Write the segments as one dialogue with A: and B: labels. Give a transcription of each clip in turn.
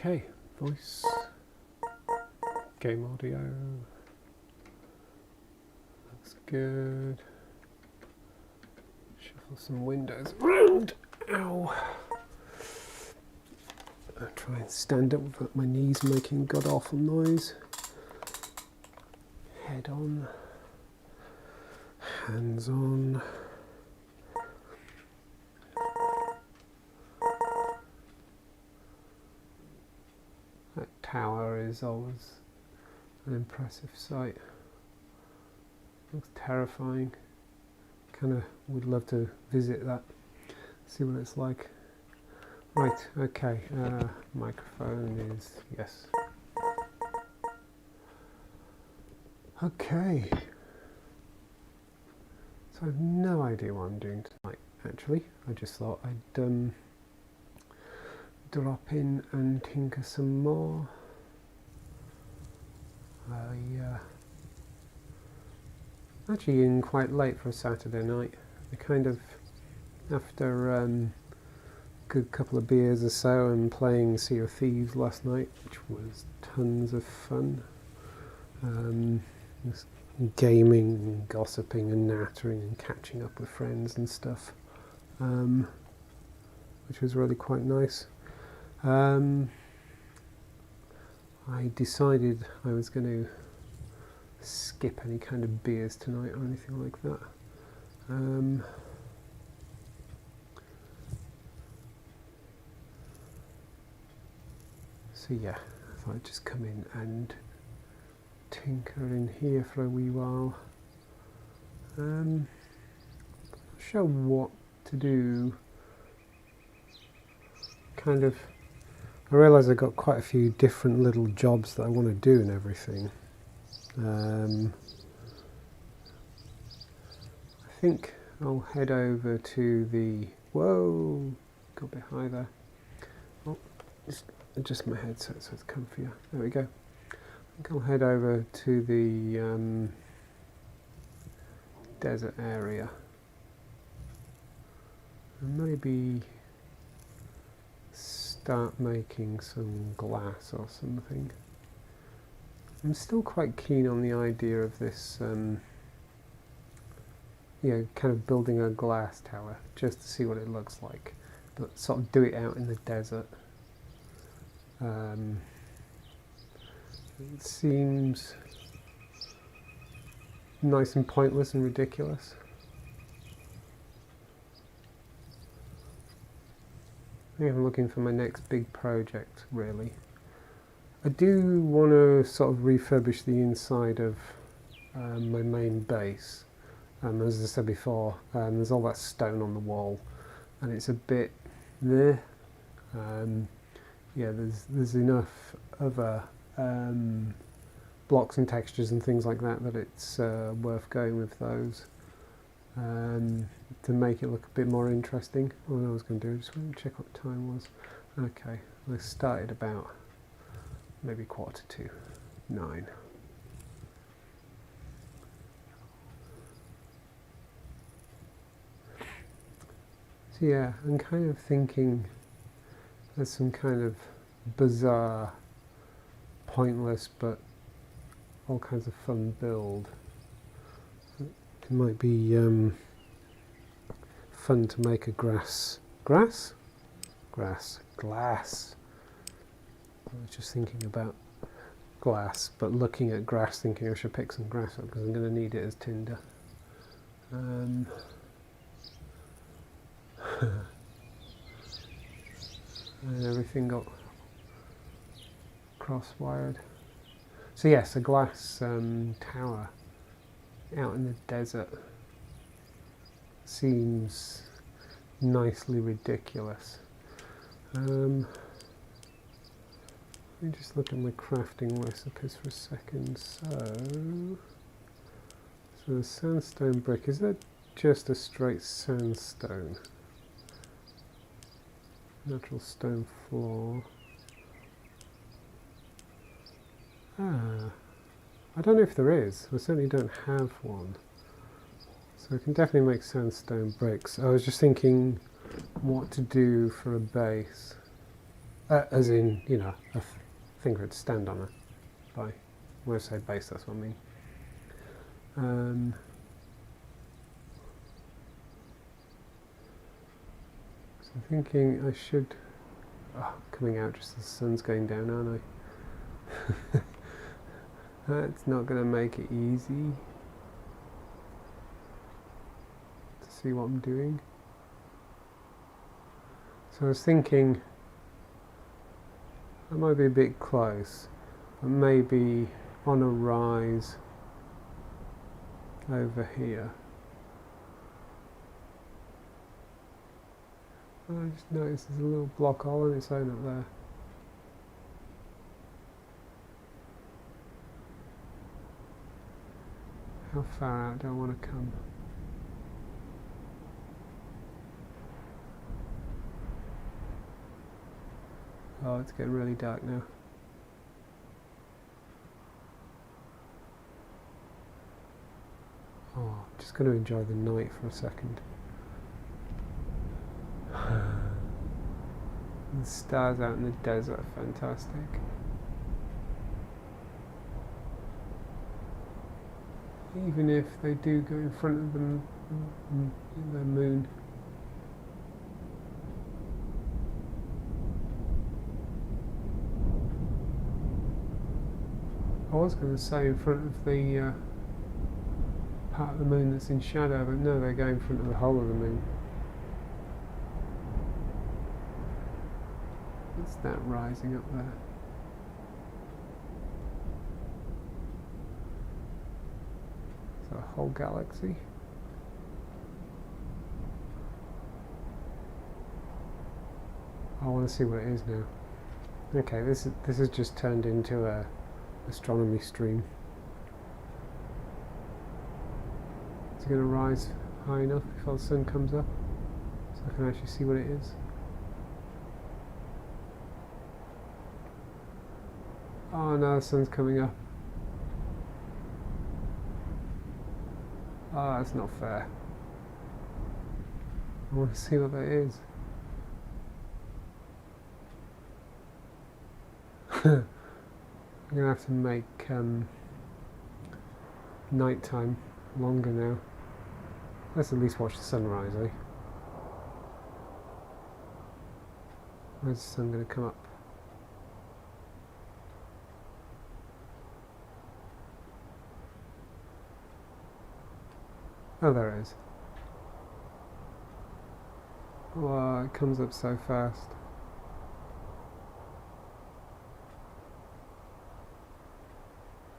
A: Okay, voice, game audio, looks good. Shuffle some windows around. Ow. I'll try and stand up without my knees making god awful noise. Head on, hands on. That tower is always an impressive sight. Looks terrifying. Kind of would love to visit that, see what it's like. Right, okay, microphone is yes. Okay. So I have no idea what I'm doing tonight, actually. I just thought I'd drop in and tinker some more. Actually in quite late for a Saturday night. I kind of, after a good couple of beers or so and playing Sea of Thieves last night, which was tons of fun. Just gaming and gossiping and nattering and catching up with friends and stuff, which was really quite nice. I decided I was going to skip any kind of beers tonight or anything like that. So yeah, I thought I'd just come in and tinker in here for a wee while. Not sure what to do. Kind of, I realise I've got quite a few different little jobs that I want to do and everything. I think I'll head over to the, whoa, got a bit high there. Oh, just adjust my headset so it's comfier. There we go. I think I'll head over to the desert area and maybe start making some glass or something. I'm still quite keen on the idea of this, kind of building a glass tower just to see what it looks like, but sort of do it out in the desert. It seems nice and pointless and ridiculous. I think I'm looking for my next big project, really. I do want to sort of refurbish the inside of my main base. As I said before, there's all that stone on the wall, and it's a bit there. Yeah, there's enough other blocks and textures and things like that that it's worth going with those to make it look a bit more interesting. What I was going to do, just want to check what time was. Okay, I started about maybe 9:45. So yeah, I'm kind of thinking there's some kind of bizarre, pointless but all kinds of fun build. It might be fun to make a glass. I was just thinking about glass, but looking at grass thinking I should pick some grass up because I'm going to need it as tinder. And everything got cross-wired. So yes, a glass tower out in the desert seems nicely ridiculous. Let me just look at my crafting recipes for a second. So the sandstone brick, is that just a straight sandstone? Natural stone floor. I don't know if there is. I certainly don't have one. So I can definitely make sandstone bricks. I was just thinking what to do for a base. as in, you know, a thing for it to stand on. When I say base, that's what I mean. So I'm thinking I should... Oh, coming out just as the sun's going down, aren't I? That's not going to make it easy to see what I'm doing. So I was thinking that might be a bit close, but maybe on a rise over here. I just noticed there's a little block hole on its own up there. How far out do I want to come? Oh, it's getting really dark now. Oh, I'm just going to enjoy the night for a second. The stars out in the desert are fantastic. Even if they do go in front of the moon. I was going to say in front of the part of the moon that's in shadow, but no, they go in front of the whole of the moon. What's that rising up there? Is that a whole galaxy? I want to see what it is now. Okay, this has just turned into a astronomy stream. Is it going to rise high enough before the sun comes up so I can actually see what it is? Oh no, the sun's coming up. Oh, that's not fair. I want to see what that is. I'm going to have to make nighttime longer now. Let's at least watch the sunrise, eh? Where's the sun going to come up? Oh, there it is. Wow, it comes up so fast.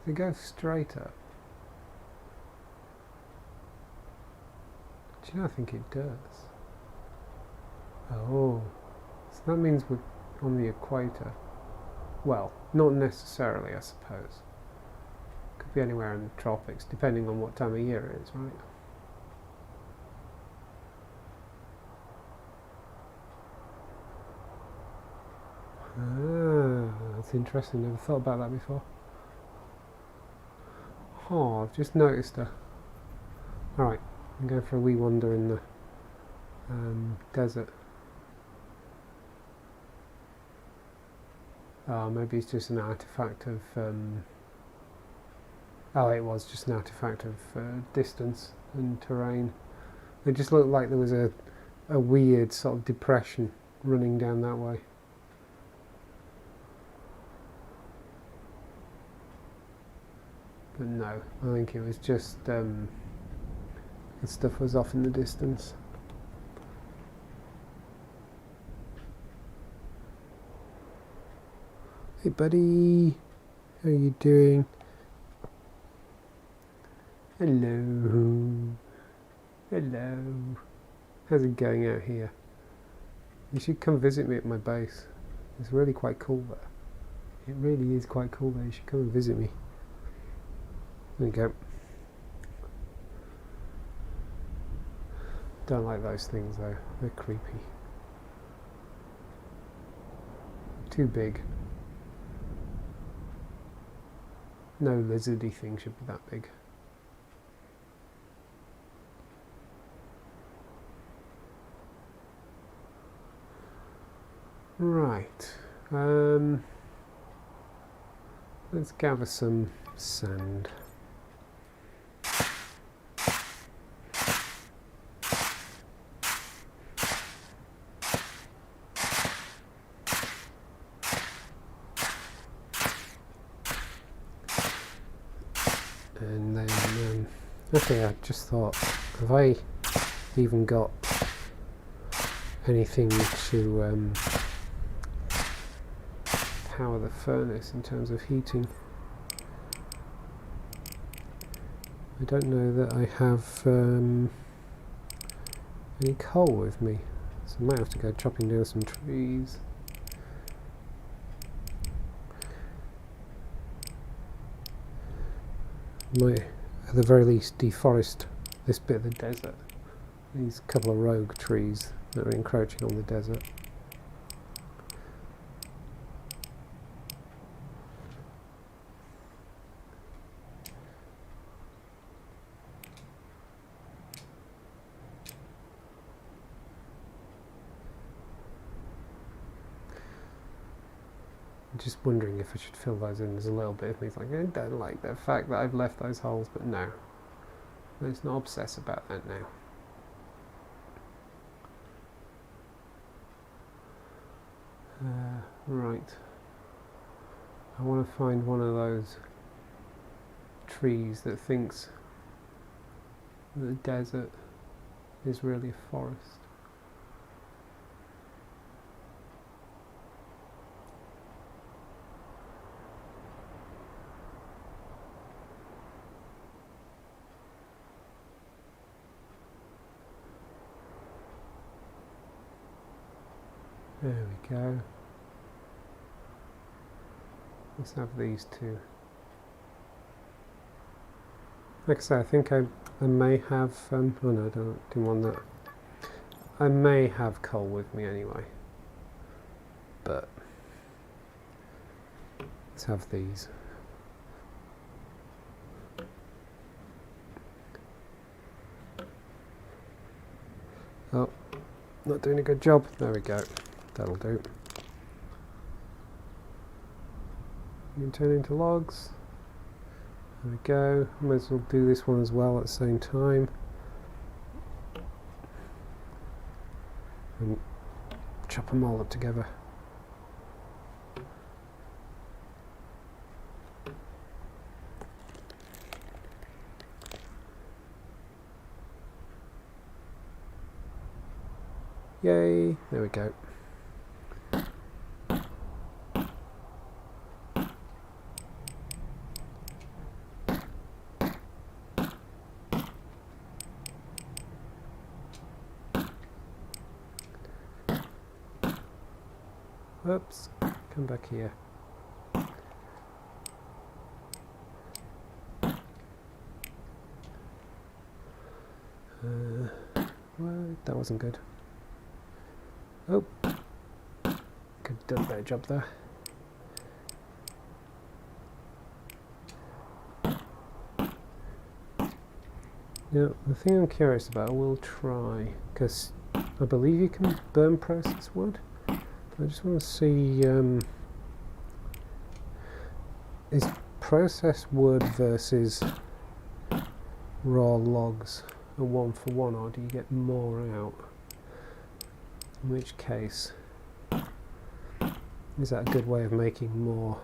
A: Does it go straight up? Do you know, I think it does. Oh, so that means we're on the equator. Well, not necessarily, I suppose. Could be anywhere in the tropics, depending on what time of year it is, right? Ah, that's interesting. Never thought about that before. Oh, I've just noticed her. Alright, I'm going for a wee wander in the desert. Oh, maybe it's just an artifact of... oh, it was just an artifact of distance and terrain. It just looked like there was a weird sort of depression running down that way. But no, I think it was just the stuff was off in the distance. Hey buddy, how are you doing? Hello. Hello. How's it going out here? You should come visit me at my base. It's really quite cool there. It really is quite cool there. You should come and visit me. There you go. Don't like those things though. They're creepy. Too big. No lizardy thing should be that big. Right. Let's gather some sand. And then, okay, I just thought, have I even got anything to power the furnace in terms of heating? I don't know that I have any coal with me, so I might have to go chopping down some trees. Might, at the very least, deforest this bit of the desert. These couple of rogue trees that are encroaching on the desert. I'm just wondering if I should fill those in. There's a little bit of me like, I don't like the fact that I've left those holes, but no. Let's not obsess about that now. Right. I want to find one of those trees that thinks that the desert is really a forest. There we go. Let's have these two. Like I say, I think I may have, oh no, didn't want that. I may have coal with me anyway. But let's have these. Oh, not doing a good job. There we go. That'll do. You can turn into logs. There we go. Might as well do this one as well at the same time. And chop them all up together. Yay! There we go. Oops, come back here. Well, that wasn't good. Oh, could have done a better job there. Now, the thing I'm curious about, we'll try, because I believe you can burn processed wood. I just want to see, is processed wood versus raw logs a 1-for-1, or do you get more out? In which case, is that a good way of making more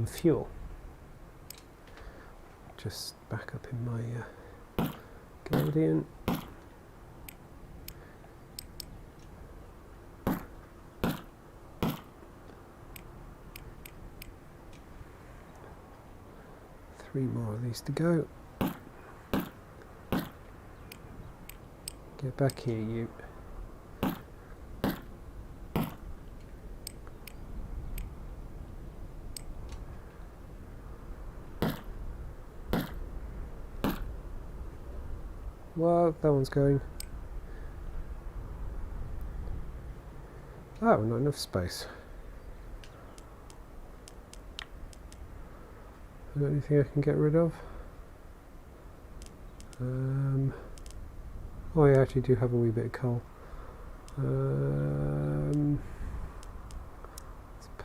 A: fuel? Just back up in my Guardian. Three more of these to go. Get back here, you. Well, that one's going. Oh, not enough space. Is there anything I can get rid of? Oh, I actually do have a wee bit of coal.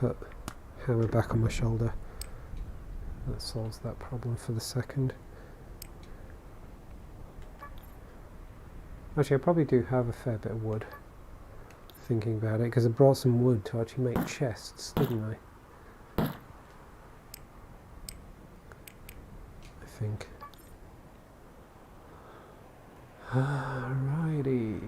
A: put hammer back on my shoulder. That solves that problem for the second. Actually, I probably do have a fair bit of wood, thinking about it, because I brought some wood to actually make chests, didn't I? I think. Alrighty.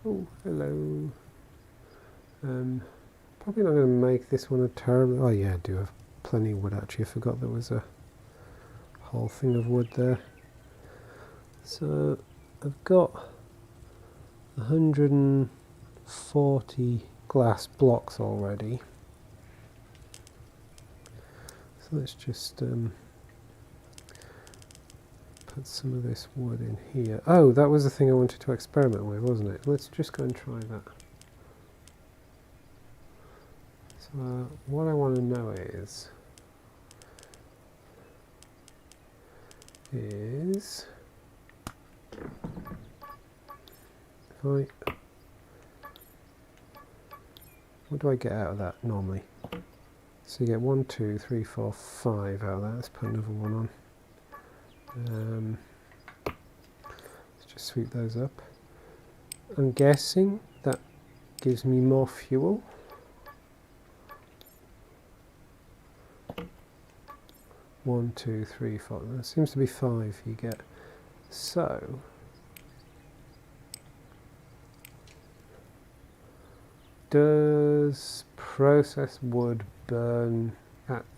A: Oh, hello. Probably not going to make this one a terrible... Oh yeah, I do have plenty of wood actually. I forgot there was a whole thing of wood there. So I've got 140 glass blocks already. So let's just put some of this wood in here. Oh, that was the thing I wanted to experiment with, wasn't it? Let's just go and try that. So what I want to know is if what do I get out of that normally? So you get 1, 2, 3, 4, 5 out of that. Let's put another one on. Let's just sweep those up. I'm guessing that gives me more fuel. One, 2, 3, 4. There seems to be 5 you get. So does processed wood burn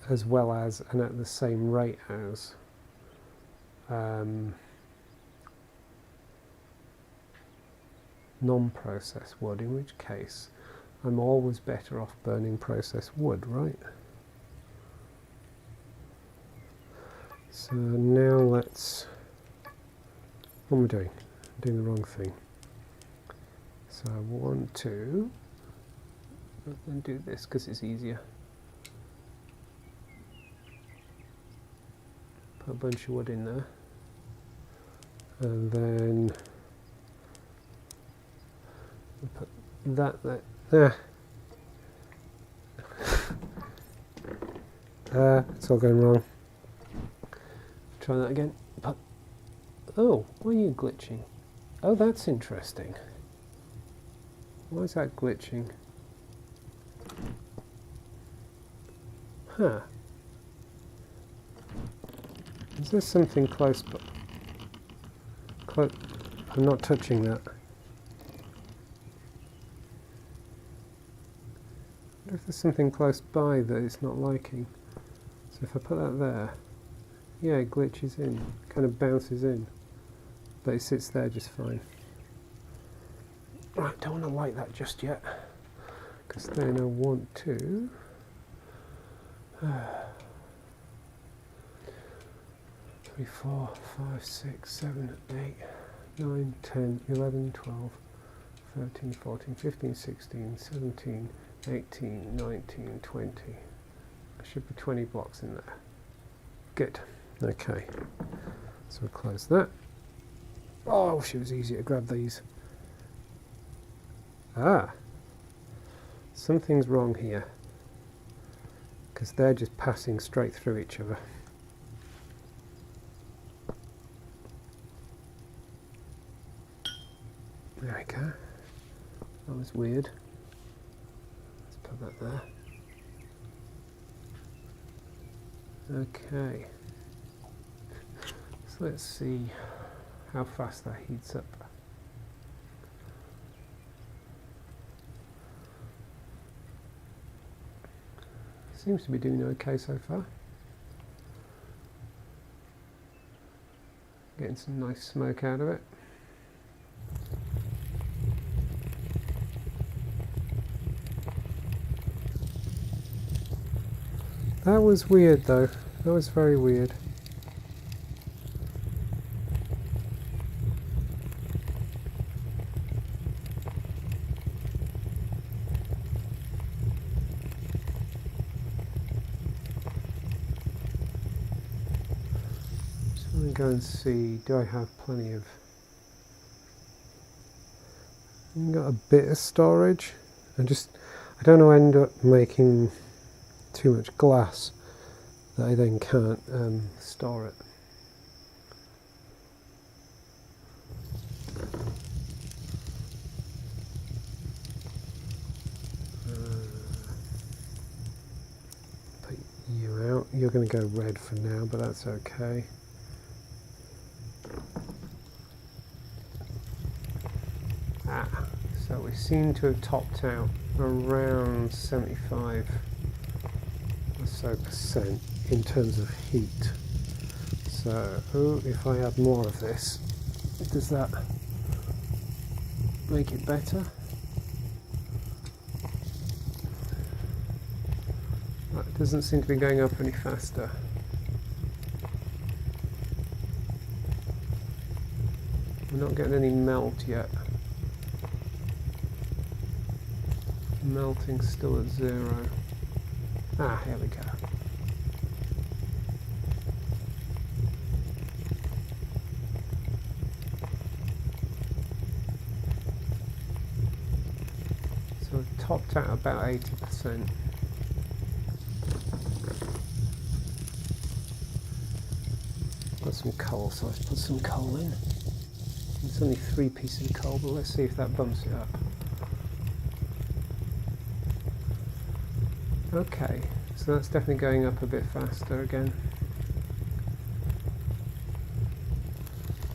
A: as well as and at the same rate as non-processed wood, in which case I'm always better off burning processed wood, right? So now let's... What am I doing? I'm doing the wrong thing. So I want to... and do this because it's easier. Put a bunch of wood in there. And then put that there. It's all going wrong. Try that again. Oh, why are you glitching? Oh, that's interesting. Why is that glitching? Huh. Is there something close by? I'm not touching that. I wonder if there's something close by that it's not liking. So if I put that there, yeah, it glitches in, kind of bounces in, but it sits there just fine. Right, don't want to light that just yet, because then I want to 3, 4, 5, 6, 7, 8, 9, 10, 11, 12, 13, 14, 15, 16, 17, 18, 19, 20. There should be 20 blocks in there. Good. Okay. So we'll close that. Oh, I wish it was easier to grab these. Ah. Something's wrong here, because they're just passing straight through each other. There we go. That was weird. Let's put that there. Okay. So let's see how fast that heats up. Seems to be doing okay so far. Getting some nice smoke out of it. That was weird though. That was very weird. Let me go and see, do I have plenty of... I've got a bit of storage. I don't want to end up making too much glass that I then can't store it. Put you out. You're going to go red for now, but that's okay. So we seem to have topped out around 75 or so percent in terms of heat. So if I add more of this, does that make it better? That doesn't seem to be going up any faster. We're not getting any melt yet. Melting still at 0. Here we go. So we've topped out about 80%. Got some coal, so I've put some coal in. It's only 3 pieces of coal, but let's see if that bumps it up. Okay, so that's definitely going up a bit faster again.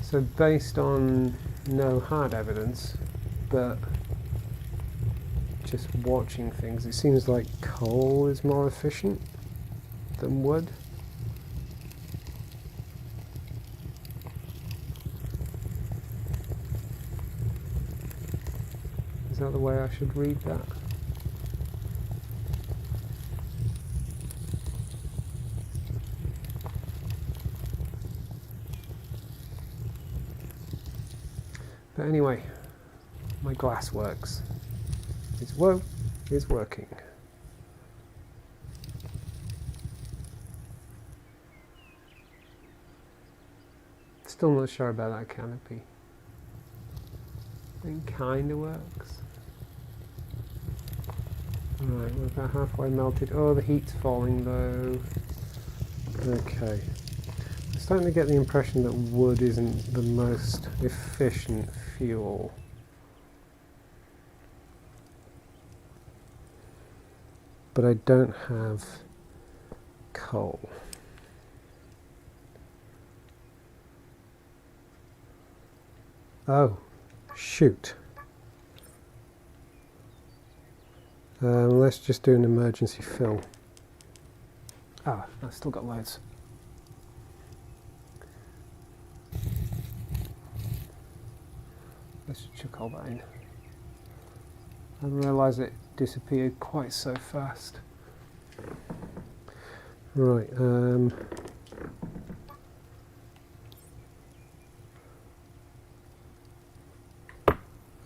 A: So based on no hard evidence, but just watching things, it seems like coal is more efficient than wood. Is that the way I should read that? But anyway, my glass works. It's working. Still not sure about that canopy. It kind of works. Right, we're about halfway melted. Oh, the heat's falling though. Okay. I'm starting to get the impression that wood isn't the most efficient fuel. But I don't have coal. Oh, shoot. Let's just do an emergency fill. I've still got loads. Let's chuck all that in. I didn't realise it disappeared quite so fast. Right,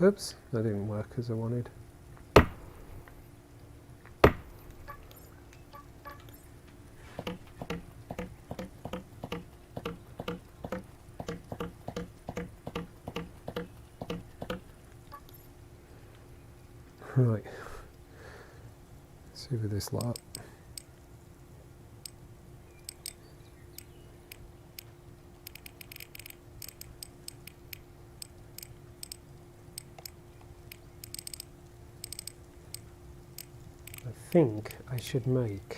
A: oops, that didn't work as I wanted. Right, let's see with this lot. I think I should make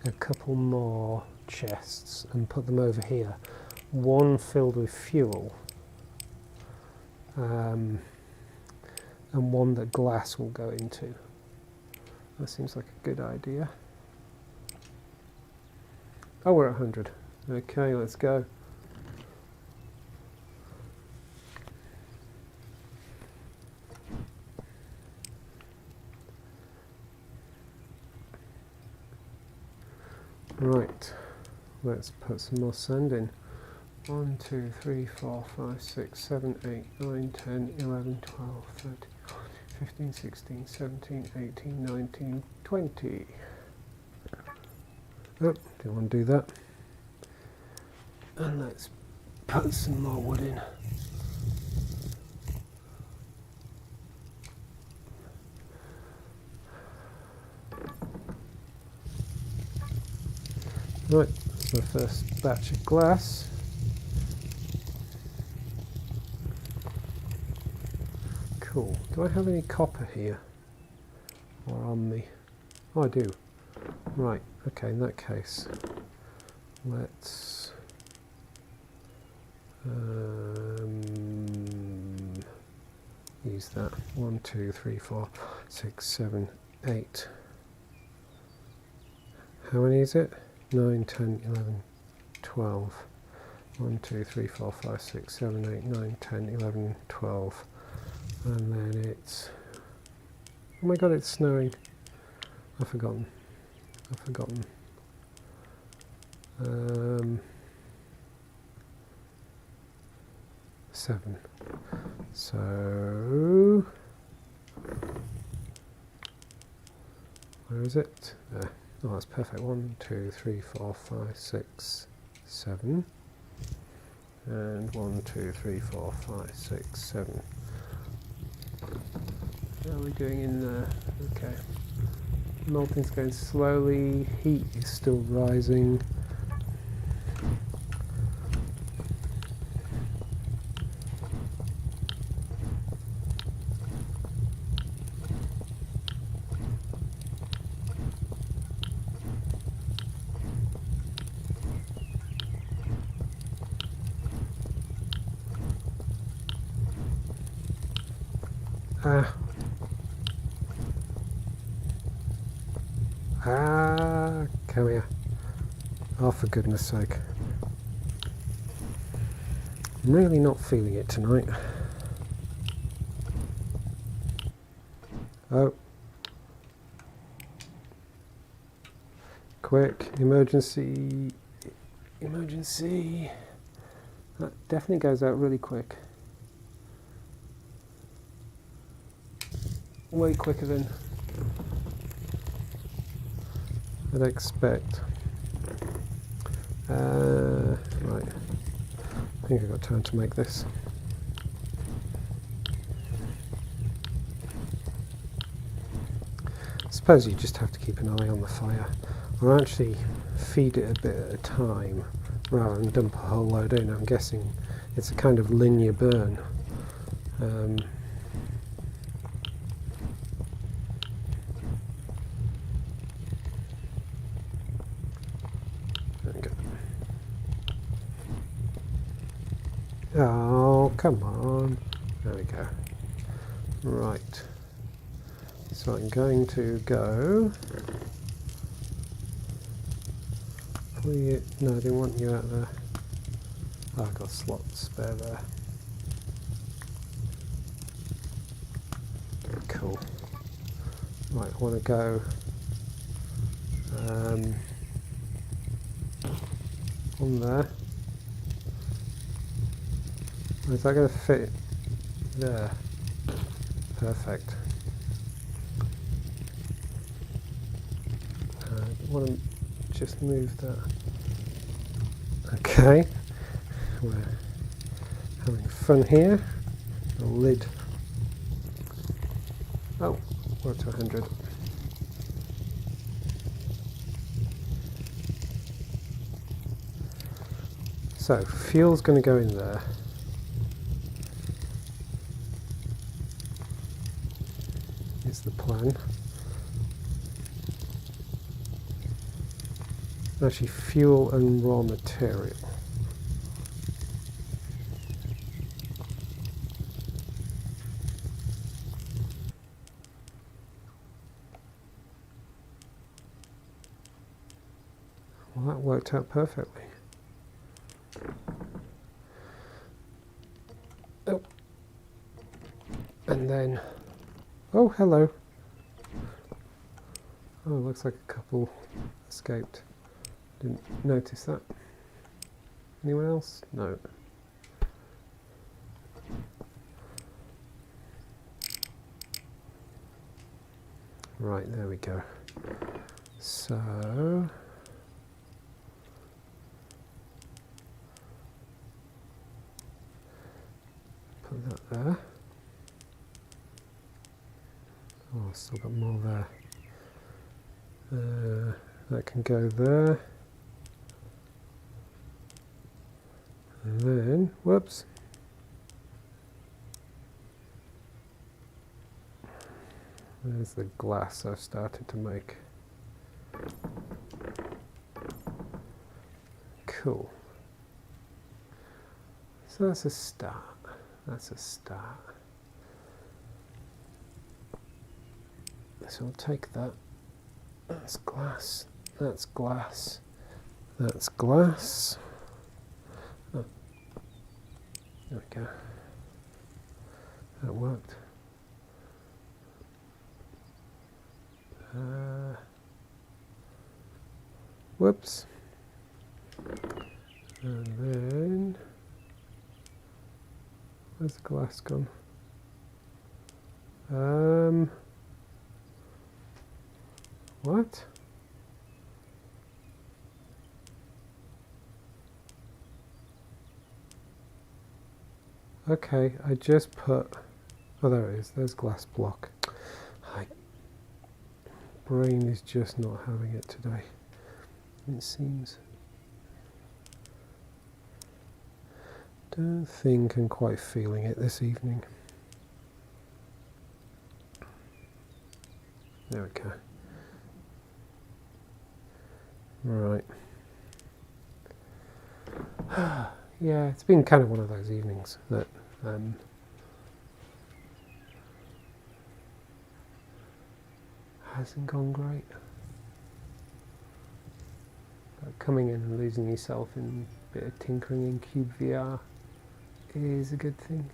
A: a couple more chests and put them over here. One filled with fuel, and one that glass will go into. That seems like a good idea. Oh, we're at 100. Okay, let's go. Right, let's put some more sand in. 1, 2, 3, 4, 5, 6, 7, 8, 9, 10, 11, 12, 13, 15, 16, 17, 18, 19, 20. Oh, didn't want to do that. And let's put some more wood in. Right, that's my first batch of glass. Cool. Do I have any copper here? Or on me? Oh, I do. Right, okay, in that case, let's use that. 1, 2, 3, 4, 6, 7, 8. How many is it? 9, 10, 11, 12. 1, 2, 3, 4, 5, 6, 7, 8, 9, 10, 11, 12. And then it's... Oh my god, it's snowing. I've forgotten. 7. So... Where is it? There. Oh, that's perfect. 1, 2, 3, 4, 5, 6, 7. And 1, 2, 3, 4, 5, 6, 7. How are we doing in there? Okay. Melting's going slowly. Heat is still rising. Come here. Oh, for goodness sake. I'm really not feeling it tonight. Oh. Quick, emergency. Emergency. That definitely goes out really quick. Way quicker than I'd expect. Right. I think I've got time to make this. I suppose you just have to keep an eye on the fire, or actually feed it a bit at a time rather than dump a whole load in. I'm guessing it's a kind of linear burn. There we go. Oh, come on. There we go. Right. So I'm going to go... No, I didn't want you out there. Oh, I've got a slot spare there. Cool. Right, I want to go... on there. Is that going to fit there? Perfect. I want to just move that. Okay. We're having fun here. The lid. Oh, we're to 100. So, fuel's going to go in there. Is the plan. Actually, fuel and raw material. Well, that worked out perfectly. Oh, and then, oh, hello. Oh, looks like a couple escaped. Didn't notice that. Anyone else? No. Right, there we go. So... there. Oh, I've still got more there. That can go there. And then, whoops. There's the glass I've started to make. Cool. So that's a start. That's a start. So I'll take that. That's glass. That's glass. That's glass. Oh. There we go. That worked. Whoops. And then, where's the glass gone? What? Okay, I just put, oh there it is, there's glass block. My brain is just not having it today, it seems. Don't think I'm quite feeling it this evening. There we go. Right. Yeah, it's been kind of one of those evenings that hasn't gone great. But coming in and losing yourself in a bit of tinkering in cyubeVR is a good thing.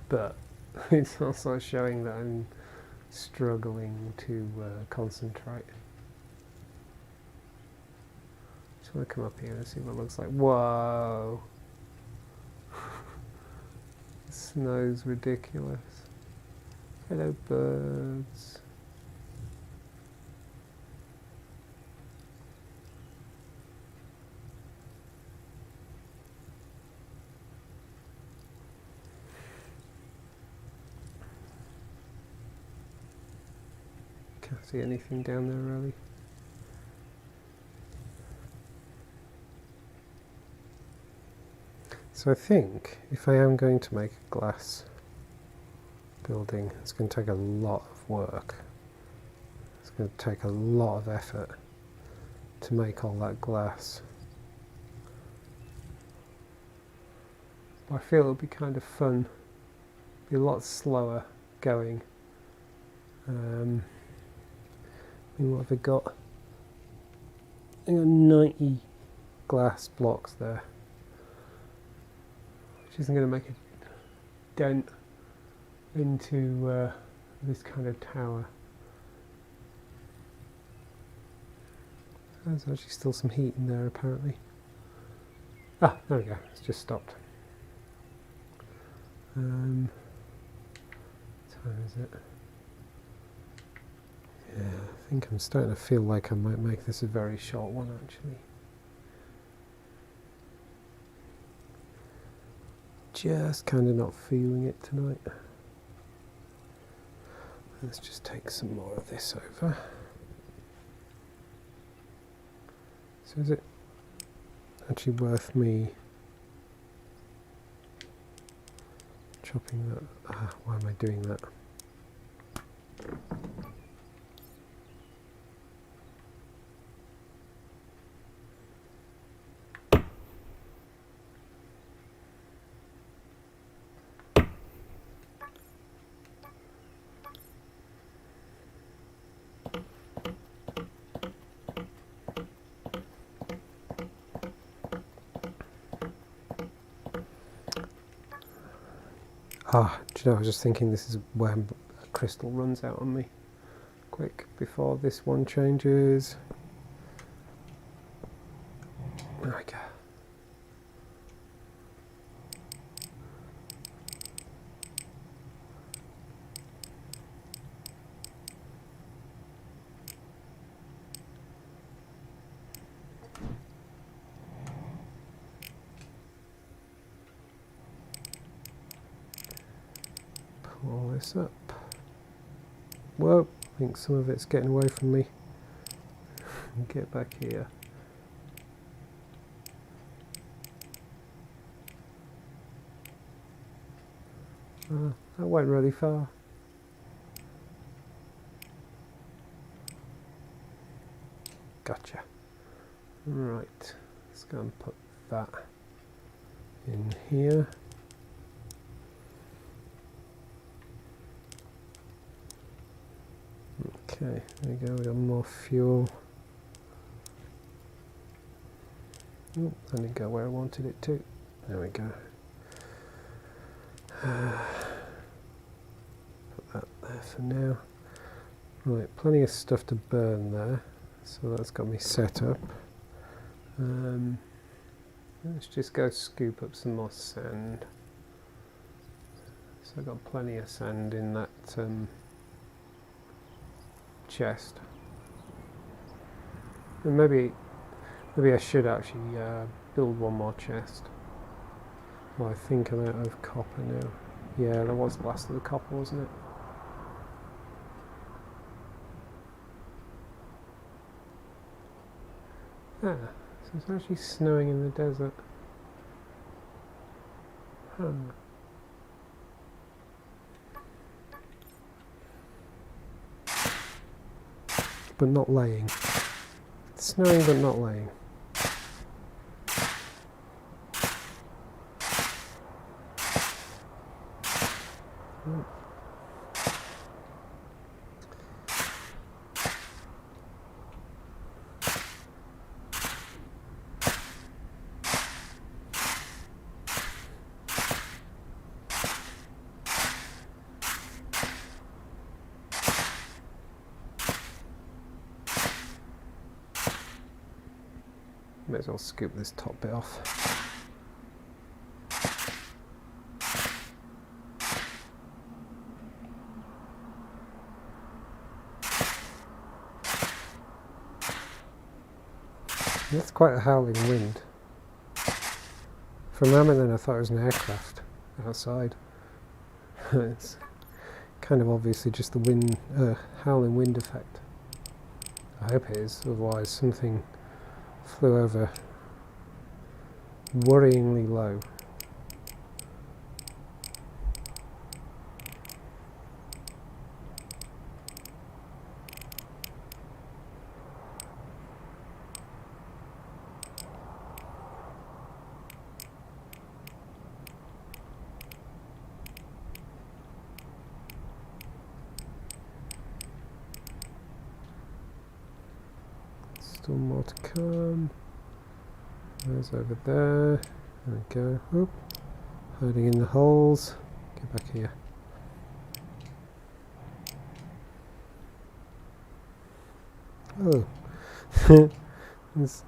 A: But it's also showing that I'm struggling to concentrate. Just want to come up here and see what it looks like. Whoa! The snow's ridiculous. Hello, birds. Can't see anything down there really. So I think if I am going to make a glass building, it's going to take a lot of work. It's going to take a lot of effort to make all that glass. But I feel it'll be kind of fun. Be a lot slower going. What have I got? I got 90 glass blocks there, which isn't going to make a dent into this kind of tower. There's actually still some heat in there apparently. Ah, there we go, it's just stopped. What time is it? Yeah, I think I'm starting to feel like I might make this a very short one actually. Just kind of not feeling it tonight. Let's just take some more of this over. So is it actually worth me chopping that? Ah, why am I doing that? Ah, do you know, I was just thinking this is where crystal runs out on me. Quick, before this one changes. There we go. all this up. Whoa, I think some of it's getting away from me. Get back here. That went really far. Gotcha. Right, let's go and put that in here. Okay, there we go, we got more fuel. Oh, that didn't go where I wanted it to. There we go. Put that there for now. Right, plenty of stuff to burn there, so that's got me set up. Let's just go scoop up some more sand. So I've got plenty of sand in that chest. And maybe I should actually build one more chest. Well, I think I'm out of copper now. Yeah, that was the last of the copper, wasn't it? Ah, so it's actually snowing in the desert. Huh. But not laying. It's snowing but not laying. May as well scoop this top bit off. That's quite a howling wind. For a moment then I thought it was an aircraft outside. It's kind of obviously just the wind, howling wind effect. I hope it is, otherwise something flew over worryingly low. Still more to come. There's over there. There we go. Oop. Hiding in the holes. Get back here. Oh. It's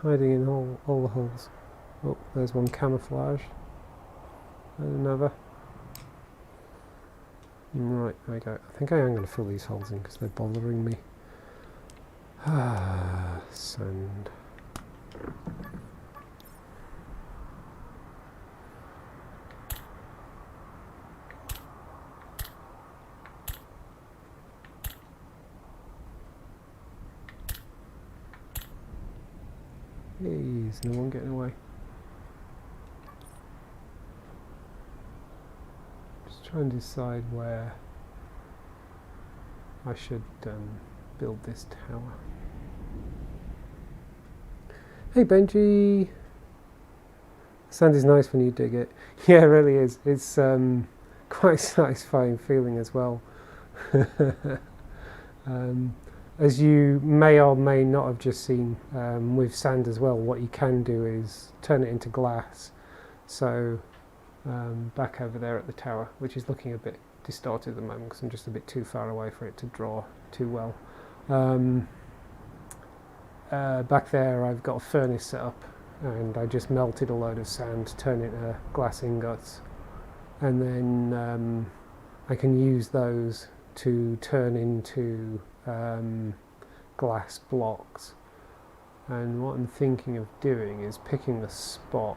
A: hiding in all the holes. Oh, there's one camouflage. And another. Right, there we go. I think I am going to fill these holes in because they're bothering me. Ah, sand. Please, no one getting away. Just trying to decide where I should build this tower. Hey Benji! Sand is nice when you dig it. Yeah, it really is. It's quite a satisfying feeling as well. As you may or may not have just seen with sand as well, what you can do is turn it into glass. So back over there at the tower, which is looking a bit distorted at the moment because I'm just a bit too far away for it to draw too well. Back there I've got a furnace set up and I just melted a load of sand, turn it into glass ingots, and then I can use those to turn into glass blocks. And what I'm thinking of doing is picking the spot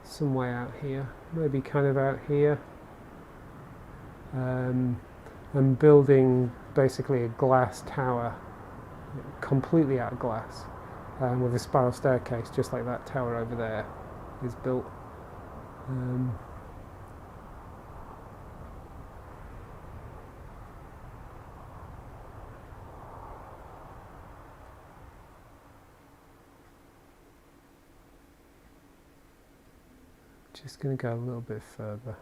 A: some way out here, maybe kind of out here, I'm building basically a glass tower, completely out of glass, with a spiral staircase, just like that tower over there is built. Just going to go a little bit further,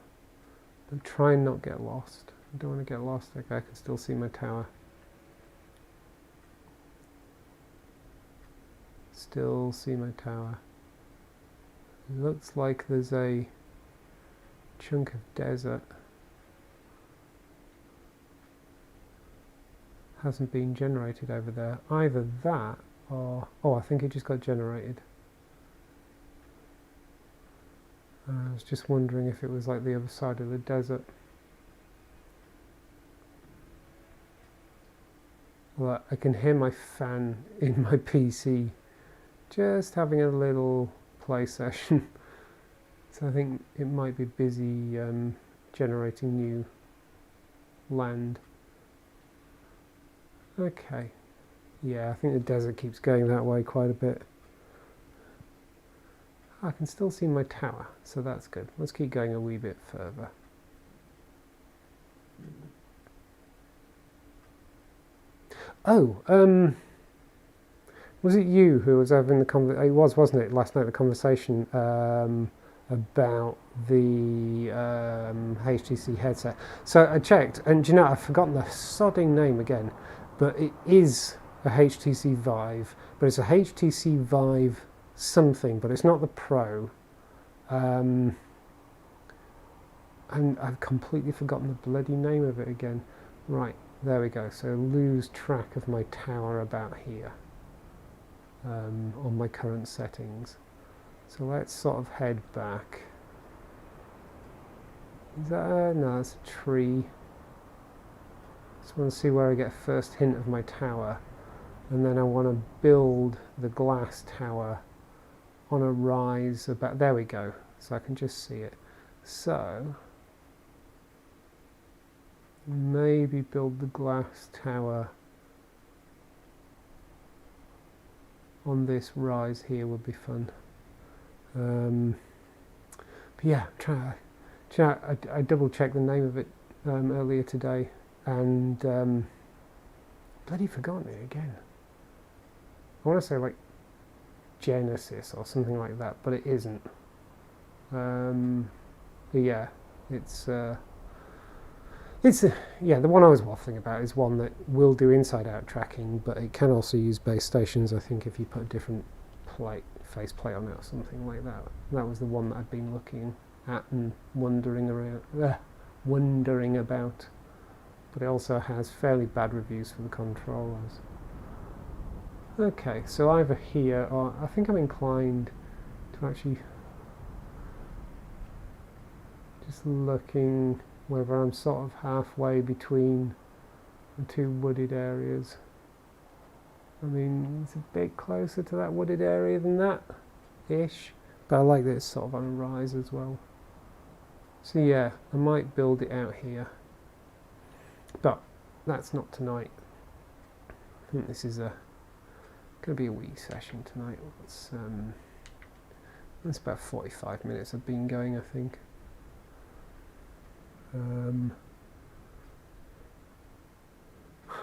A: but try and not get lost. I don't want to get lost. Okay, I can still see my tower. Still see my tower. It looks like there's a chunk of desert. Hasn't been generated over there. Either that or... oh, I think it just got generated. I was just wondering if it was like the other side of the desert. Well, I can hear my fan in my PC just having a little play session. So I think it might be busy generating new land. Okay. Yeah, I think the desert keeps going that way quite a bit. I can still see my tower, so that's good. Let's keep going a wee bit further. Oh, was it you who was having the conversation? It was, wasn't it, last night, the conversation about the HTC headset. So I checked, and do you know, I've forgotten the sodding name again, but it is a HTC Vive, but it's a HTC Vive something, but it's not the Pro. And I've completely forgotten the bloody name of it again. Right, there we go. So lose track of my tower about here on my current settings. So let's sort of head back. Is that no, that's a tree. Just want to see where I get first hint of my tower, and then I want to build the glass tower on a rise about, there we go, so I can just see it. So maybe build the glass tower on this rise here would be fun. But yeah, I double checked the name of it earlier today, and bloody forgotten it again. I want to say like Genesis or something like that, but it isn't. But yeah, yeah, the one I was waffling about is one that will do inside-out tracking, but it can also use base stations, I think, if you put a different face plate on it or something like that. That was the one that I've been looking at and wondering about. But it also has fairly bad reviews for the controllers. Okay, so either here, or I think I'm inclined to actually just looking whether I'm sort of halfway between the two wooded areas. I mean, it's a bit closer to that wooded area than that, ish, but I like that it's sort of on a rise as well. So yeah, I might build it out here, but that's not tonight. I think this is going to be a wee session tonight. That's about 45 minutes I've been going, I think.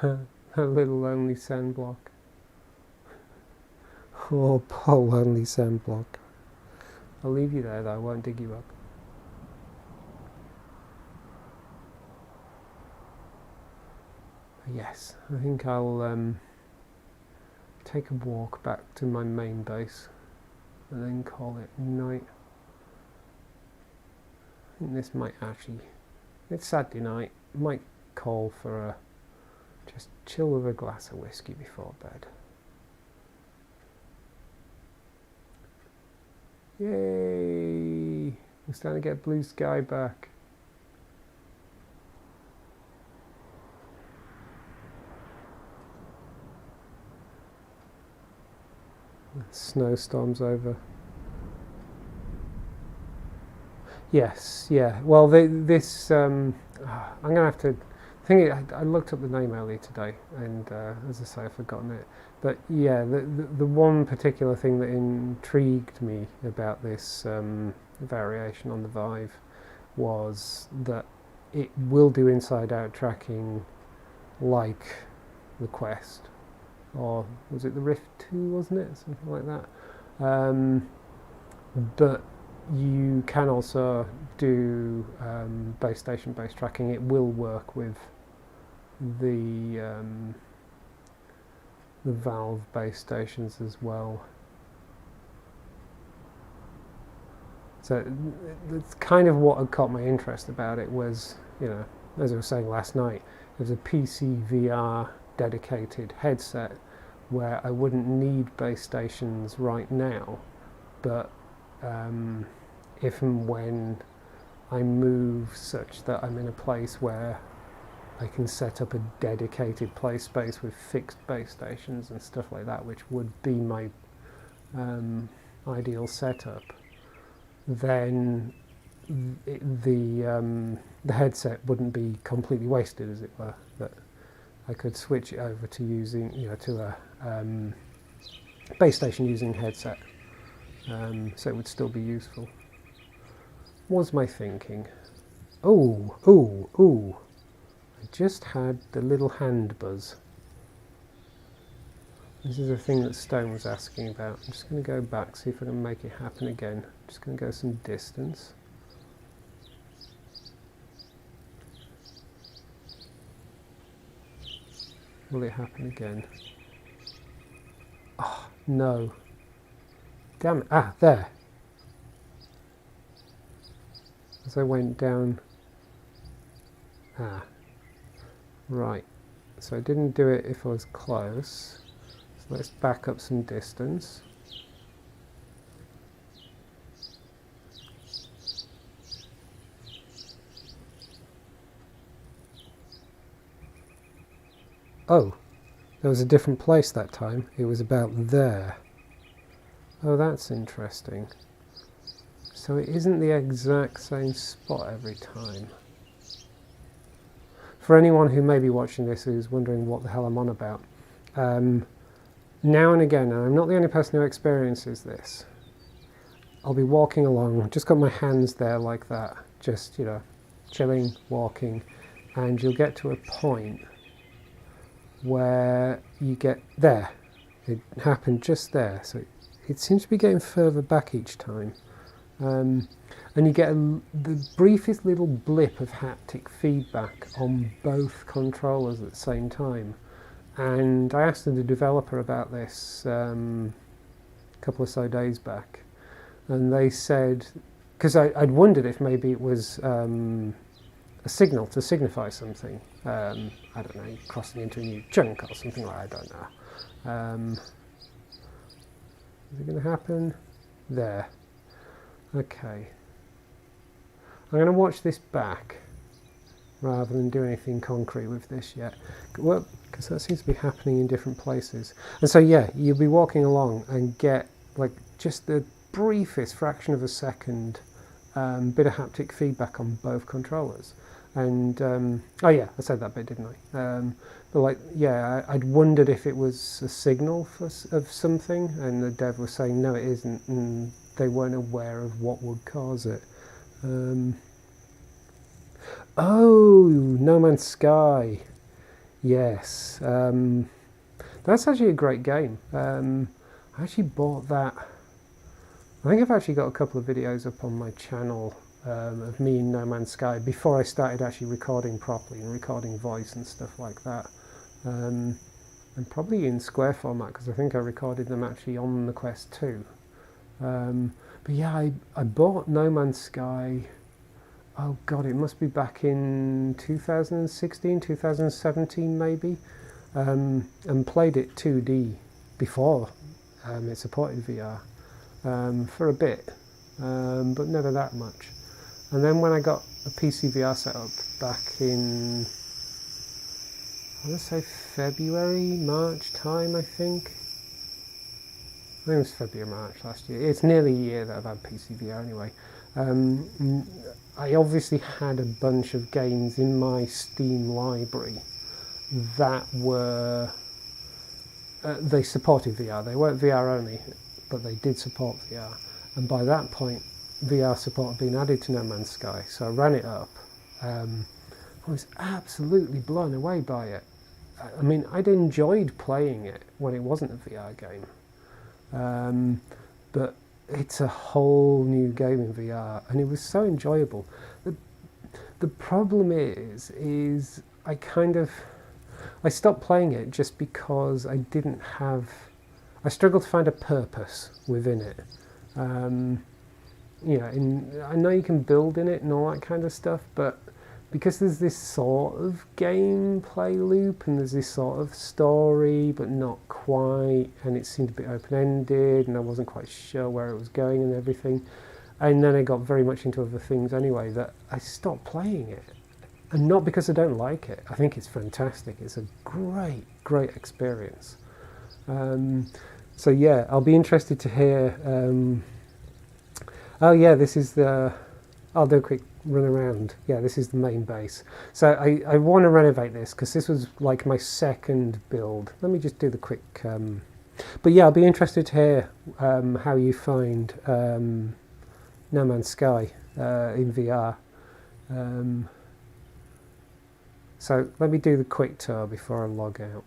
A: A little lonely sand block. Oh, poor lonely sand block. I'll leave you there though, I won't dig you up. Yes, I think I'll take a walk back to my main base and then call it night. I think this might actually, it's Saturday night, might call for a just chill with a glass of whiskey before bed. Yay! We're starting to get blue sky back. Snowstorm's over. Yes, yeah. Well, this I'm going to have to think. I looked up the name earlier today, and as I say, I've forgotten it. But yeah, the one particular thing that intrigued me about this variation on the Vive was that it will do inside-out tracking like the Quest, or was it the Rift 2, wasn't it? Something like that. But you can also do base station based tracking. It will work with the Valve base stations as well. So that's kind of what had caught my interest about it was, you know, as I was saying last night, there's a cyubeVR dedicated headset where I wouldn't need base stations right now, but if and when I move such that I'm in a place where I can set up a dedicated play space with fixed base stations and stuff like that, which would be my ideal setup, then the headset wouldn't be completely wasted, as it were. That I could switch it over to using, you know, to a base station using headset, so it would still be useful. Was my thinking? Oh! I just had the little hand buzz. This is a thing that Stone was asking about. I'm just going to go back, see if I can make it happen again. I'm just going to go some distance. Will it happen again? Oh, no. Damn it. Ah, there. As I went down. Ah. Right. So I didn't do it if I was close. So let's back up some distance. Oh, there was a different place that time. It was about there. Oh, that's interesting. So it isn't the exact same spot every time. For anyone who may be watching this who's wondering what the hell I'm on about, now and again, and I'm not the only person who experiences this, I'll be walking along, just got my hands there like that, just, you know, chilling, walking, and you'll get to a point where you get there. It happened just there, so it seems to be getting further back each time. And you get the briefest little blip of haptic feedback on both controllers at the same time. And I asked the developer about this a couple of so days back, and they said, because I'd wondered if maybe it was a signal to signify something. I don't know, crossing into a new chunk or something like that, I don't know. Is it going to happen? There. Okay. I'm going to watch this back rather than do anything concrete with this yet. Well, because that seems to be happening in different places. And so yeah, you'll be walking along and get like just the briefest fraction of a second bit of haptic feedback on both controllers. And oh yeah, I said that bit, didn't I? But like, yeah, I'd wondered if it was a signal of something, and the dev was saying no, it isn't, and they weren't aware of what would cause it. Oh, No Man's Sky. Yes, that's actually a great game. I actually bought that. I think I've actually got a couple of videos up on my channel of me in No Man's Sky before I started actually recording properly and recording voice and stuff like that. And probably in square format, because I think I recorded them actually on the Quest 2. But yeah, I bought No Man's Sky, oh god, it must be back in 2016, 2017 maybe, and played it 2D before it supported VR for a bit, but never that much. And then when I got a PC VR set up back in, I want to say February, March time, I think it was February, March last year. It's nearly a year that I've had PC VR anyway. I obviously had a bunch of games in my Steam library that were they supported VR. They weren't VR only, but they did support VR. And by that point, VR support had been added to No Man's Sky. So I ran it up. I was absolutely blown away by it. I mean, I'd enjoyed playing it when it wasn't a VR game. But it's a whole new game in VR, and it was so enjoyable. The problem is I stopped playing it just because I struggled to find a purpose within it. You know, I know you can build in it and all that kind of stuff, but because there's this sort of gameplay loop and there's this sort of story, but not quite, and it seemed a bit open-ended, and I wasn't quite sure where it was going and everything. And then I got very much into other things anyway, that I stopped playing it. And not because I don't like it. I think it's fantastic. It's a great, great experience. So yeah, I'll be interested to hear. Oh yeah, this is the. I'll do a quick run around. Yeah, this is the main base. So I want to renovate this because this was like my second build. Let me just do the quick. But yeah, I'll be interested to hear how you find No Man's Sky in VR. So let me do the quick tour before I log out.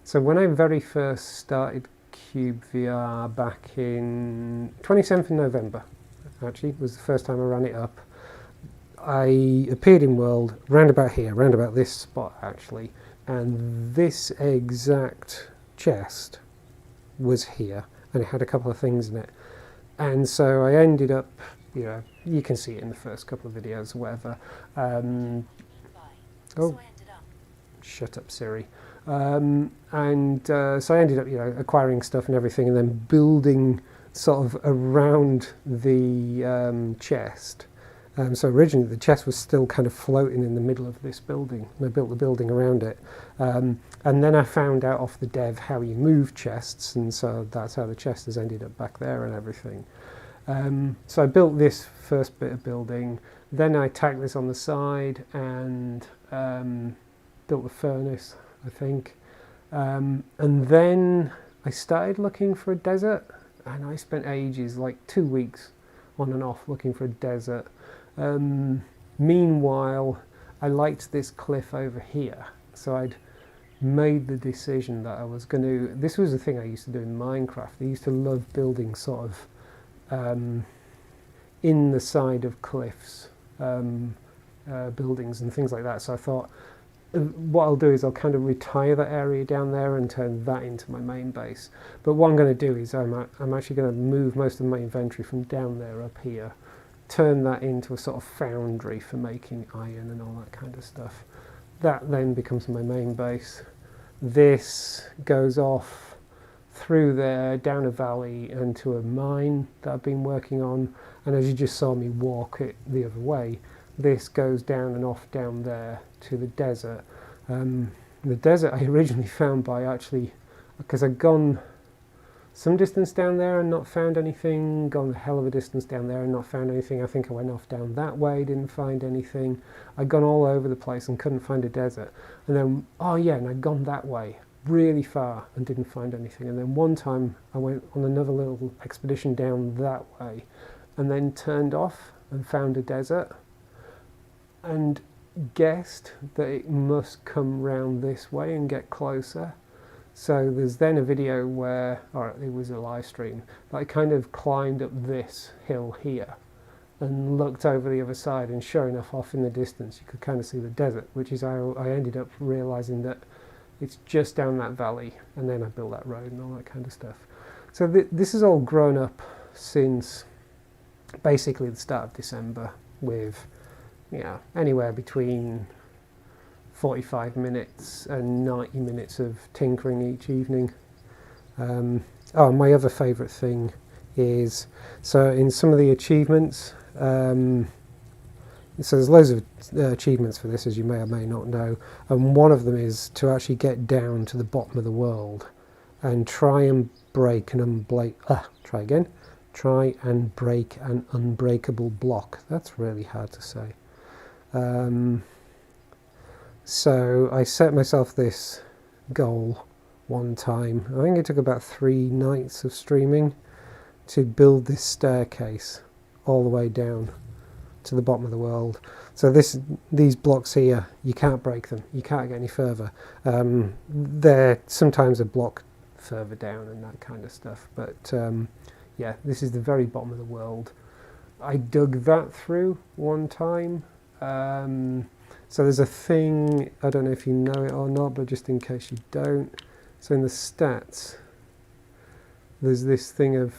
A: So when I very first started cyubeVR back in 27th of November, actually, was the first time I ran it up. I appeared in World, round about here, round about this spot actually, and this exact chest was here, and it had a couple of things in it. And so I ended up, you know, you can see it in the first couple of videos or whatever. Oh, shut up, Siri. So I ended up, you know, acquiring stuff and everything, and then building sort of around the chest. So originally the chest was still kind of floating in the middle of this building, and I built the building around it. And then I found out off the dev how you move chests, and so that's how the chest has ended up back there and everything. So I built this first bit of building, then I tacked this on the side and built the furnace, I think. And then I started looking for a desert, and I spent ages, like 2 weeks on and off looking for a desert. Meanwhile, I liked this cliff over here, so I'd made the decision that I was going to, this was the thing I used to do in Minecraft. I used to love building sort of in the side of cliffs, buildings and things like that. So I thought, what I'll do is I'll kind of retire that area down there and turn that into my main base. But what I'm going to do is I'm actually going to move most of my inventory from down there up here, turn that into a sort of foundry for making iron and all that kind of stuff. That then becomes my main base. This goes off through there, down a valley, and to a mine that I've been working on. And as you just saw me walk it the other way, this goes down and off down there to the desert. The desert I originally found by actually, because I'd gone some distance down there and not found anything, gone a hell of a distance down there and not found anything. I think I went off down that way, didn't find anything. I'd gone all over the place and couldn't find a desert. And then, oh yeah, and I'd gone that way really far and didn't find anything. And then one time I went on another little expedition down that way and then turned off and found a desert and guessed that it must come round this way and get closer. So there's then a video where, or it was a live stream, that I kind of climbed up this hill here and looked over the other side, and sure enough, off in the distance you could kind of see the desert, which is how I ended up realising that it's just down that valley, and then I built that road and all that kind of stuff. So this has all grown up since basically the start of December, with, you know, anywhere between 45 minutes and 90 minutes of tinkering each evening. Oh, my other favourite thing is, so in some of the achievements, so there's loads of achievements for this, as you may or may not know, and one of them is to actually get down to the bottom of the world and try and break and try again, Try and break an unbreakable block. That's really hard to say. So I set myself this goal one time. I think it took about 3 nights of streaming to build this staircase all the way down to the bottom of the world. So these blocks here, you can't break them. You can't get any further. They're sometimes a block further down and that kind of stuff. But yeah, this is the very bottom of the world. I dug that through one time. So there's a thing, I don't know if you know it or not, but just in case you don't. So in the stats, there's this thing of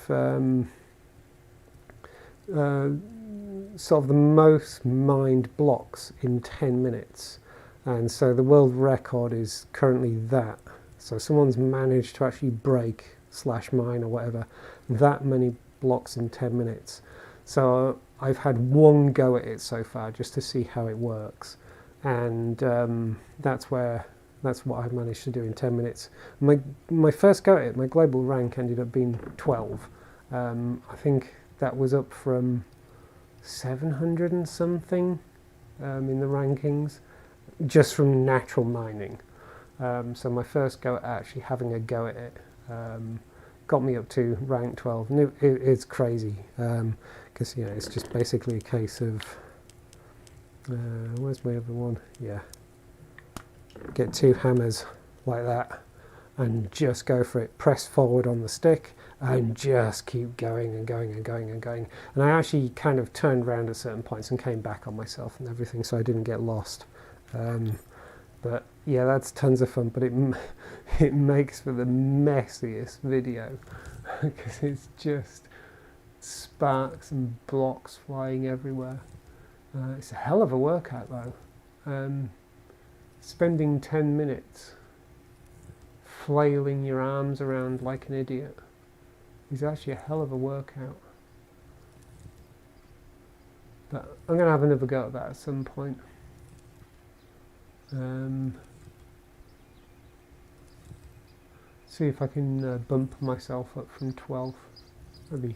A: sort of the most mined blocks in 10 minutes. And so the world record is currently that. So someone's managed to actually break / mine or whatever that many blocks in 10 minutes. So I've had one go at it so far just to see how it works. And that's what I've managed to do in 10 minutes. My first go at it, my global rank ended up being 12. I think that was up from 700 and something in the rankings, just from natural mining. So my first go at actually having a go at it got me up to rank 12. And it's crazy, because you know, it's just basically a case of where's my other one? Yeah, get 2 hammers like that and just go for it. Press forward on the stick and just keep going and going and going and going. And I actually kind of turned around at certain points and came back on myself and everything, so I didn't get lost. But yeah, that's tons of fun, but it makes for the messiest video because it's just sparks and blocks flying everywhere. It's a hell of a workout though. Spending 10 minutes flailing your arms around like an idiot is actually a hell of a workout. But I'm going to have another go at that at some point. See if I can bump myself up from 12. Maybe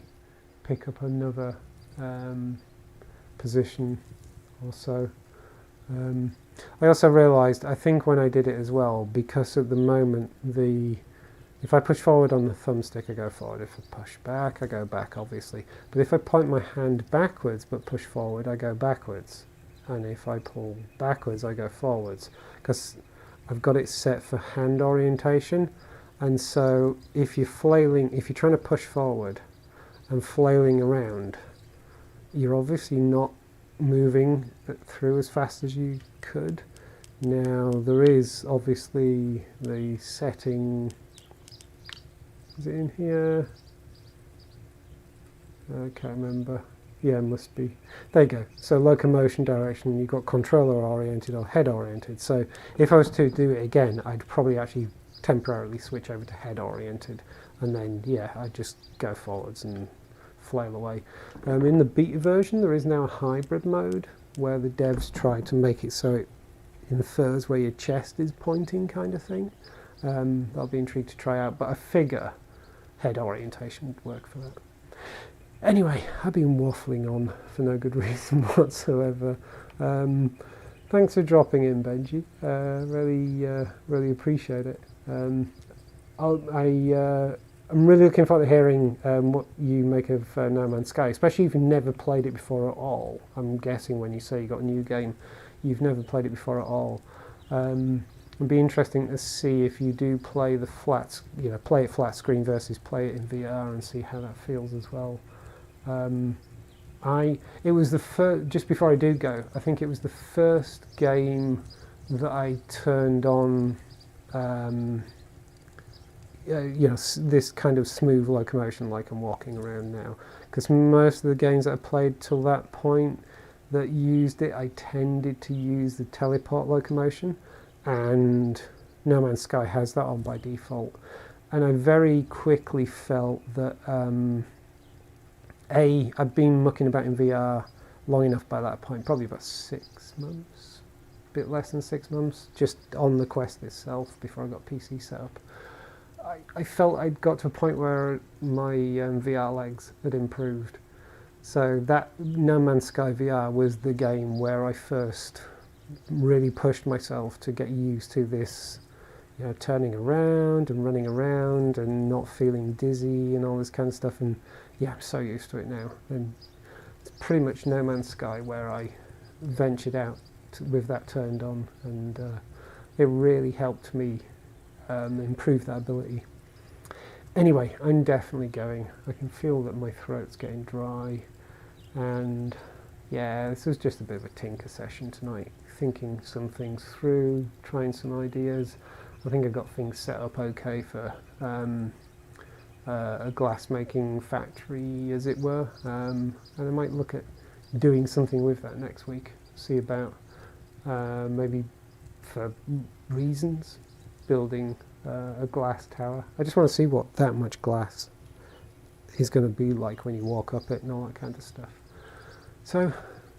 A: pick up another position or so. I also realised, I think when I did it as well, because at the moment if I push forward on the thumbstick I go forward, if I push back I go back obviously, but if I point my hand backwards but push forward I go backwards, and if I pull backwards I go forwards, because I've got it set for hand orientation. And so if you're trying to push forward and flailing around, you're obviously not moving through as fast as you could. Now there is obviously the setting, is it in here? I can't remember. Yeah, it must be. There you go. So locomotion direction, you've got controller oriented or head oriented. So if I was to do it again, I'd probably actually temporarily switch over to head oriented, and then yeah, I just go forwards and flail away. In the beta version there is now a hybrid mode where the devs try to make it so it infers where your chest is pointing, kind of thing. I'll be intrigued to try out, but I figure head orientation would work for that. Anyway, I've been waffling on for no good reason whatsoever. Thanks for dropping in, Benji. Really appreciate it. I'm really looking forward to hearing what you make of No Man's Sky, especially if you've never played it before at all. I'm guessing when you say you got a new game, you've never played it before at all. It'd be interesting to see if you do play the play it flat screen versus play it in VR and see how that feels as well. It was the first, just before I do go, I think it was the first game that I turned on this kind of smooth locomotion like I'm walking around now, because most of the games that I played till that point that used it, I tended to use the teleport locomotion, and No Man's Sky has that on by default. And I very quickly felt that I'd been mucking about in VR long enough by that point, probably about 6 months, a bit less than 6 months, just on the Quest itself before I got PC set up. I felt I'd got to a point where my VR legs had improved. So that No Man's Sky VR was the game where I first really pushed myself to get used to this, turning around and running around and not feeling dizzy and all this kind of stuff. And yeah, I'm so used to it now. And it's pretty much No Man's Sky where I ventured out with that turned on, and it really helped me improve that ability. Anyway, I'm definitely going. I can feel that my throat's getting dry, and yeah, this was just a bit of a tinker session tonight, thinking some things through, trying some ideas. I think I got things set up okay for a glass making factory, as it were, and I might look at doing something with that next week. See about maybe for reasons building a glass tower. I just want to see what that much glass is going to be like when you walk up it and all that kind of stuff. So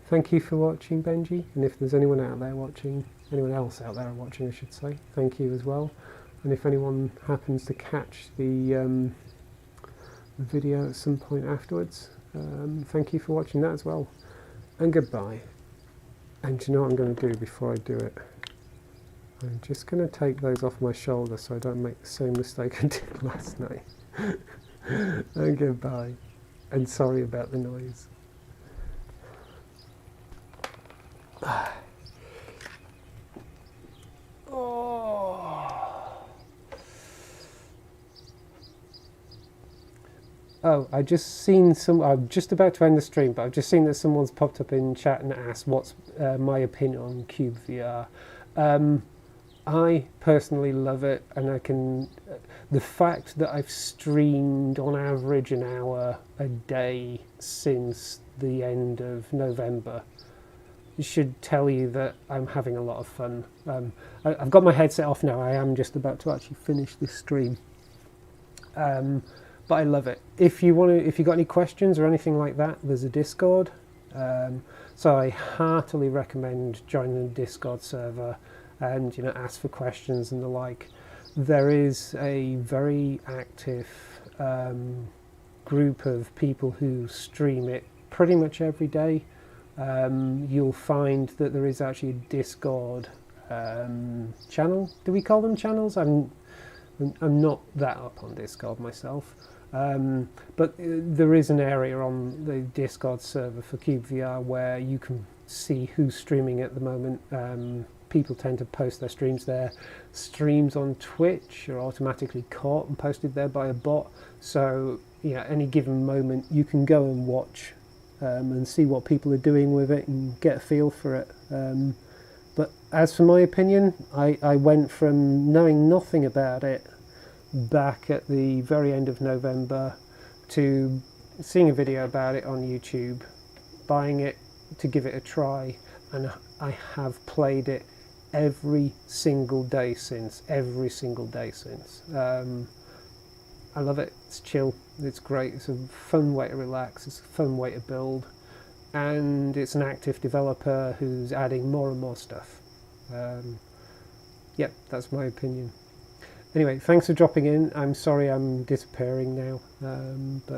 A: thank you for watching, Benji, and if there's anyone out there watching, anyone else out there watching I should say, thank you as well. And if anyone happens to catch the video at some point afterwards, thank you for watching that as well, and goodbye. And do you know what I'm going to do before I do it? I'm just going to take those off my shoulder so I don't make the same mistake I did last night. And goodbye, and sorry about the noise. Oh, I just seen I'm just about to end the stream, but I've just seen that someone's popped up in chat and asked what's my opinion on cyubeVR. I personally love it, and the fact that I've streamed on average an hour a day since the end of November should tell you that I'm having a lot of fun. I've got my headset off now. I am just about to actually finish this stream. But I love it. If you got any questions or anything like that, there's a Discord. So I heartily recommend joining the Discord server and ask for questions and the like. There is a very active group of people who stream it pretty much every day. You'll find that there is actually a Discord channel. Do we call them channels? I'm not that up on Discord myself. But there is an area on the Discord server for cyubeVR where you can see who's streaming at the moment. People tend to post their streams there. Streams on Twitch are automatically caught and posted there by a bot. So any given moment you can go and watch and see what people are doing with it and get a feel for it. But as for my opinion, I went from knowing nothing about it back at the very end of November to seeing a video about it on YouTube, buying it to give it a try, and I have played it every single day since. I love it. It's chill, it's great, it's a fun way to relax, it's a fun way to build, and it's an active developer who's adding more and more stuff. Yep, that's my opinion. Anyway, thanks for dropping in. I'm sorry I'm disappearing now, but